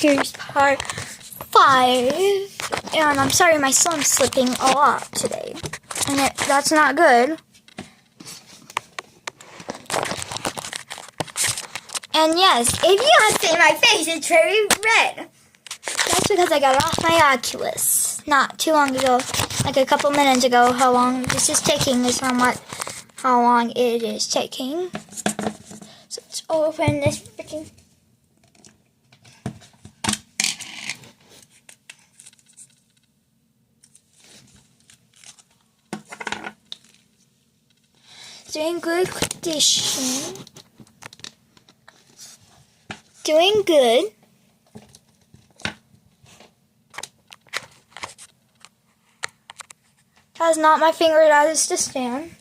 here's part 5. And I'm sorry my son's slipping a lot today. And that's not good. And yes, if you don't see my face, it's very red. That's because I got off my Oculus not too long ago, like a couple minutes ago. How long this is taking is how long it is taking. So let's open this freaking. Doing good condition. Doing good. That's not my finger, that is the stand.